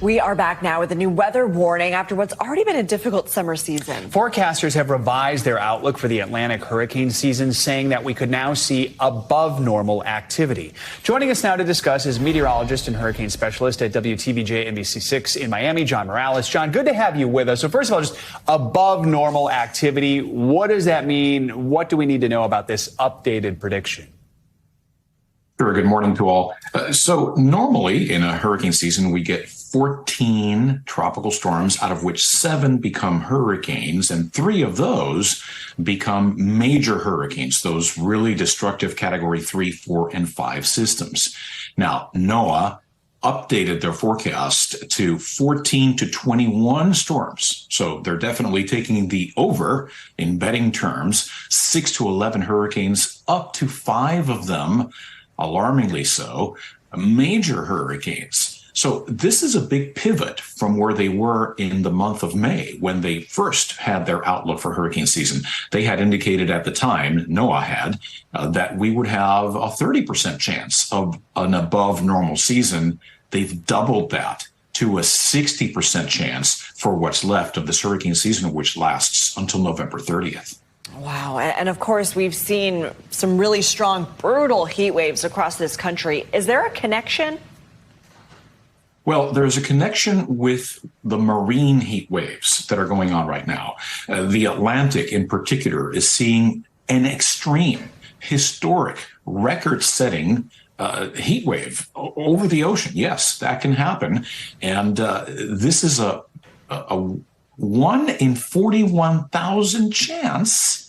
We are back now with a new weather warning after what's already been a difficult summer season. Forecasters have revised their outlook for the Atlantic hurricane season, saying that we could now see above normal activity. Joining us now to discuss is meteorologist and hurricane specialist at WTVJ NBC6 in Miami, John Morales. John, good to have you with us. So first of all, just above normal activity. What does that mean? What do we need to know about this updated prediction? Sure. Good morning to all. So normally in a hurricane season, we get 14 tropical storms, out of which 7 become hurricanes, and 3 of those become major hurricanes, those really destructive Category 3, 4, and 5 systems. Now, NOAA updated their forecast to 14 to 21 storms. So they're definitely taking the over in betting terms, 6 to 11 hurricanes, up to 5 of them, alarmingly so, major hurricanes. So this is a big pivot from where they were in the month of May when they first had their outlook for hurricane season. They had indicated at the time, NOAA had, that we would have a 30% chance of an above normal season. They've doubled that to a 60% chance for what's left of this hurricane season, which lasts until November 30th. Wow. And of course, we've seen some really strong, brutal heat waves across this country. Is there a connection? Well, there's a connection with the marine heat waves that are going on right now. The Atlantic in particular is seeing an extreme, historic, record-setting heat wave over the ocean. Yes, that can happen. And this is a 1 in 41,000 chance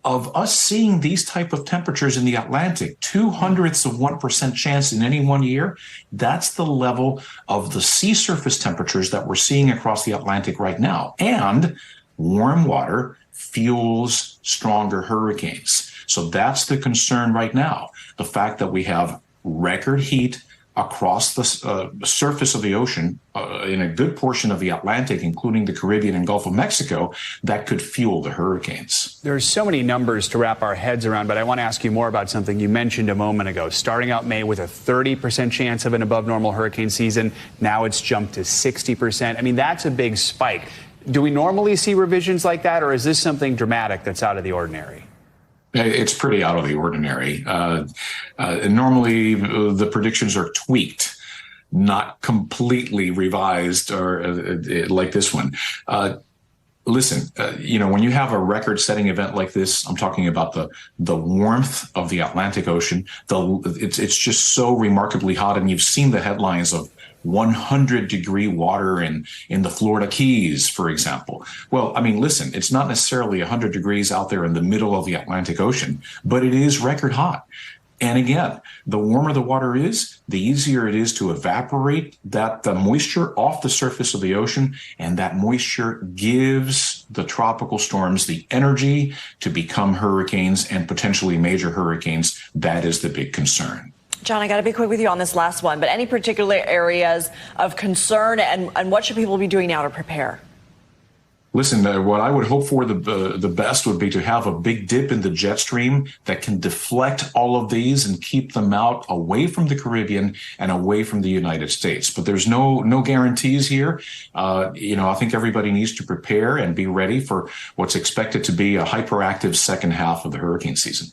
of us seeing these type of temperatures in the Atlantic, 0.02% chance in any one year. That's the level of the sea surface temperatures that we're seeing across the Atlantic right now. And warm water fuels stronger hurricanes. So that's the concern right now. The fact that we have record heat across the surface of the ocean in a good portion of the Atlantic, including the Caribbean and Gulf of Mexico, that could fuel the hurricanes. There's so many numbers to wrap our heads around, but I want to ask you more about something you mentioned a moment ago. Starting out May with a 30% chance of an above normal hurricane season, now it's jumped to 60%. I mean, that's a big spike. Do we normally see revisions like that, or is this something dramatic that's out of the ordinary? It's pretty out of the ordinary. Normally, the predictions are tweaked, not completely revised or like this one. Listen, when you have a record-setting event like this, I'm talking about the warmth of the Atlantic Ocean. It's just so remarkably hot, and you've seen the headlines of 100-degree water in the Florida Keys, for example. Well, I mean, listen, it's not necessarily 100 degrees out there in the middle of the Atlantic Ocean, but it is record hot. And again, the warmer the water is, the easier it is to evaporate the moisture off the surface of the ocean, and that moisture gives the tropical storms the energy to become hurricanes and potentially major hurricanes. That is the big concern. John, I got to be quick with you on this last one, but any particular areas of concern and what should people be doing now to prepare? Listen, what I would hope for the best would be to have a big dip in the jet stream that can deflect all of these and keep them out away from the Caribbean and away from the United States. But there's no guarantees here. I think everybody needs to prepare and be ready for what's expected to be a hyperactive second half of the hurricane season.